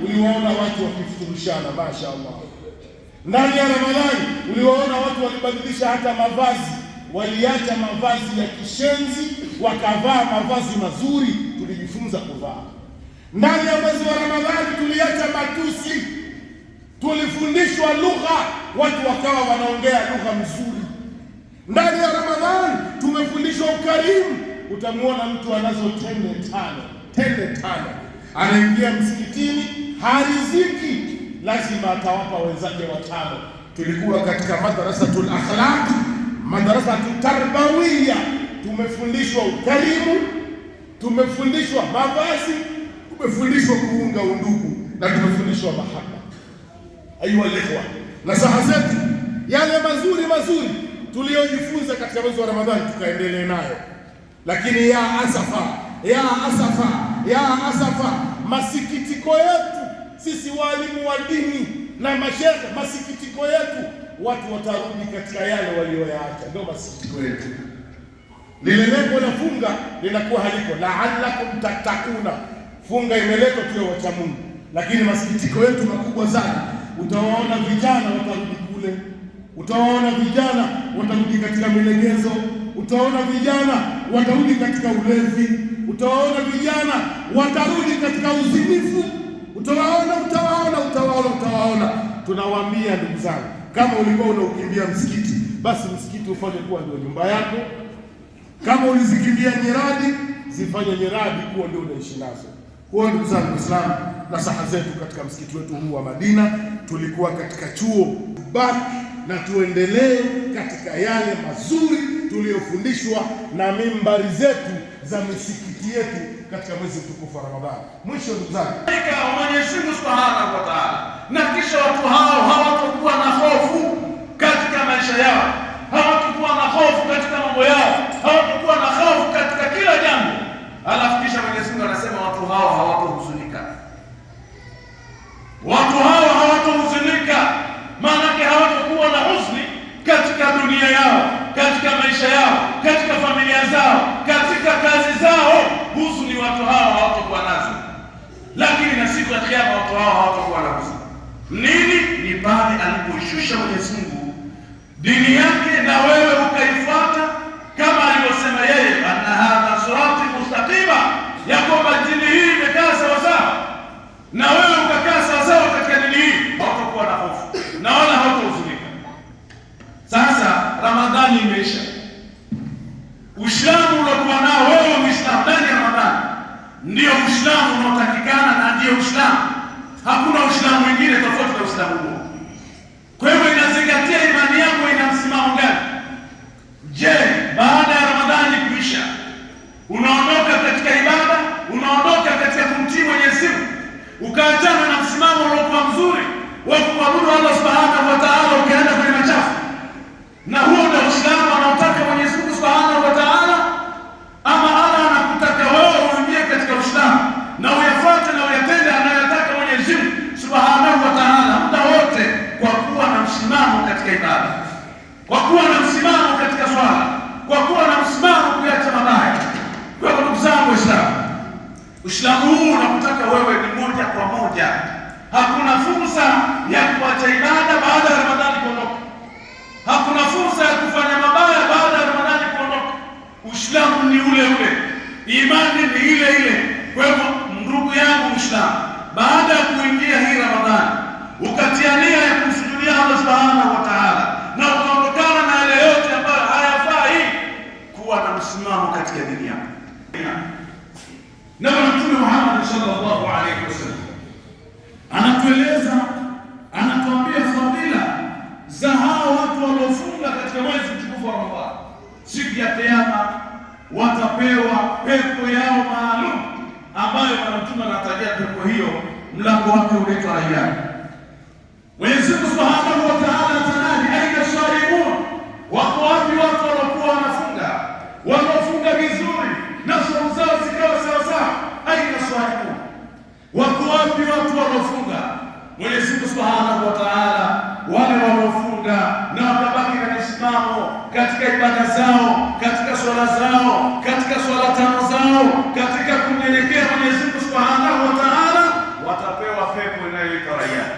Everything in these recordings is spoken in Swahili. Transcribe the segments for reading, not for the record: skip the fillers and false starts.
Uliwaona watu wakifuturishana, mashaallah. Ndani ya Ramadhani uliwaona watu walibadilisha hata mavazi, waliacha mavazi ya kishenzi wakavaa mavazi mazuri. Tulijifunza kuvaa. Ndani ya mwezi wa Ramadhani tuliacha matusi, tulifundishwa lugha, watu wakawa wanaongea lugha nzuri. Ndani ya Ramadhani tumefundishwa ukarimu. Utamuona mtu anazo tende tano, anaingia msikitini, hariziki, lazima atawapa wenzake watano. Tulikuwa katika madrasatul akhlaq, madrasatul tarbawiyya, tumefundishwa ukarimu, tumefundishwa mavazi, tumefundishwa kuunga undugu, na tumefundishwa mahaba. Ayuha ikhwa, nasaha zetu yale mazuri tuliyojifunza katika mwezi wa Ramadhani tukaendelee nayo. Lakini ya asafa, masikitiko yetu sisi walimu wa dini na mashehe, masikitiko yetu, watu watarudi katika yale walioyaacha. Ndio masikitiko yetu. Lile lengo la funga linakuwa haliko, la'allakum tattaquna. Funga imeletwa tuwe wacha Mungu, lakini masikitiko yetu makubwa sana. Utawaona vijana watarudi kule, utawaona vijana watarudi katika milegezo, utaona vijana watarudi katika ulevi, utawaona vijana watarudi katika uzinifu, utawaona. Tunawaambia ndugu zangu, kama ulikuwa unaukimbia msikiti, basi msikiti ufanye kuwa ndio nyumba yako. Kama ulizikimbia nyiradi, zifanye nyiradi kuwa ndio unaishi nazo. Kwa ndugu zangu Waislamu, nasaha zetu katika msikiti wetu huu wa Madina, tulikuwa katika chuo, baki na tuendelee katika yale mazuri tuliyofundishwa na mimbari zetu za misikiti yetu katika mwezi mtukufu wa Ramadhani. Mwisho ndugu zangu, Mwenyezi Mungu Subhanahu wa Ta'ala, na kisha watu hao hawatakuwa na hofu katika maisha yao, hawatakuwa na hofu katika mambo yao, hawatakuwa na hofu katika kila jambo. Alafu kisha Mwenyezi Mungu anasema watu hao hawatahuzunika. Watu hao hawatahuzunika, maana hawatakuwa na huzuni katika dunia yao, katika maisha yao, katika familia zao, katika kazi zao. Huzuni watu hao hawatakuwa nazo, lakini na siku ya Kiyama watu hao hawatakuwa na huzuni. Nini? Ni pale alipoishusha Mwenyezi Mungu dini yake na wewe ukaifuata, kama alivyosema yeye, anna hadha sirati mustaqima, ya kwamba dini hii imekaa sawa sawa, na wewe ukakaa sawa sawa katika dini hii, hautakuwa na hofu na wala hautahuzunika. Ramadhani imeisha. Uislamu uliokuwa nao wewe Muislamu ndani ya Ramadhani ndio Uislamu unaotakikana na ndio Uislamu. Hakuna Uislamu mwingine tofauti na Uislamu huo. Kwa hivyo inazingatia imani yako ina msimamo gani. Je, baada ya Ramadhani kuisha unaondoka katika ibada, unaondoka katika kumtii Mwenyezi Mungu, ukaachana na msimamo uliokuwa mzuri wa kumwabudu Allah Subhanahu wa Ta'ala, ukaenda kwenye machafu? Na huo ndio Uislamu anaotaka Mwenyezi Mungu Subhanahu wa Ta'ala? Ama Allah anakutaka wewe uingie katika Uislamu na uyafuate na uyatende anayotaka Mwenyezi Mungu Subhanahu wa Ta'ala muda wote, kwa kuwa na msimamo katika ibada, kwa kuwa na msimamo katika swala, kwa kuwa na msimamo kuacha mabaya. Kwa ndugu zangu Waislamu, Uislamu huu unakutaka wewe ni moja kwa moja. Hakuna fursa ya kuacha ibada baada ya Ramadhani kuondoka. Hakuna fursa ya kufanya mabaya baada ya Ramadhani kuondoka. Uislamu ni ule ule, imani ni ile ile. Kwa hivyo ndugu yangu Muislamu, baada ya kuingia hii Ramadhani ukatia nia ya kumsujudia Allah Subhanahu wa Ta'ala na ukaondokana na yale yote ambayo hayafai, kuwa na msimamo katika dini yako. Na Mtume Muhammad sallallahu alaihi wasallam anatueleza, anatuambia fadhila za hao watu waliofunga katika mwezi mtukufu wa Ramadhani. Siku ya Kiyama watapewa pepo yao maalum, ambayo Mtume anatajia pepo hiyo, mlango wake unaitwa Rayyan. Mwenyezi Mungu Subhanahu wa Ta'ala atanadi, aina saimun, wako wapi watu waliokuwa wanafunga, wanaofunga vizuri na saumu zao zikawa sawa sawa? Aina saimun, wako wapi watu wanaofunga? Mwenyezi Mungu Subhanahu wa Ta'ala, wale wanaofunga na wakabaki na msimamo katika ibada zao, katika swala zao, katika swala tano zao, katika kumnyenyekea Mwenyezi Mungu Subhanahu wa Ta'ala, watapewa pepo inayoitwa Rayyan.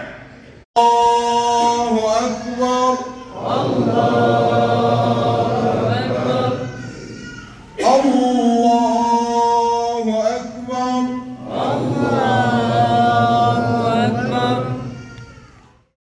Allahu Akbar.